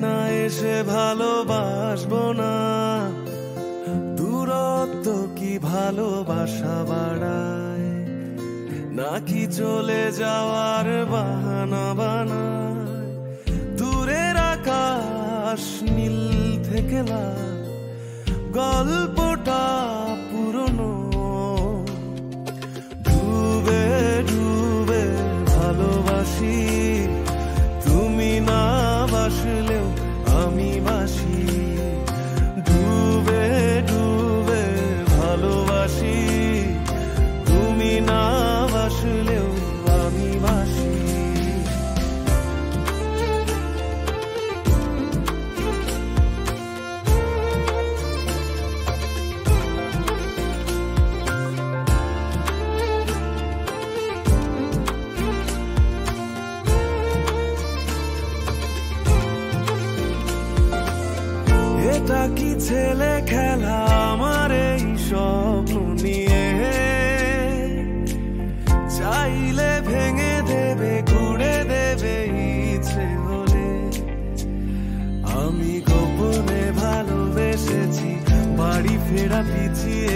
না এসে ভালোবাসবো না, দূরত্ব কি ভালোবাসা বাড়ায়, নাকি চলে যাওয়ার বাহানা বানায়। দূরের আকাশ নীল থেকে লাল, গল্পটা পুরনো। ডুবে ডুবে ভালোবাসি, তুমি না বাসলেও আমি বাসি। ডুবে ডুবে ভালোবাসি, তুমি না বাসলেও আমি বাসি। এটা কি ছেলে খেলা আমার এই স্বপ্ন নিয়ে, চাইলে ভেঙে দেবে গুড়ে দেবে ইচ্ছে হলে। আমি গোপনে ভালোবেসেছি, বাড়ি ফেরা পিছিয়ে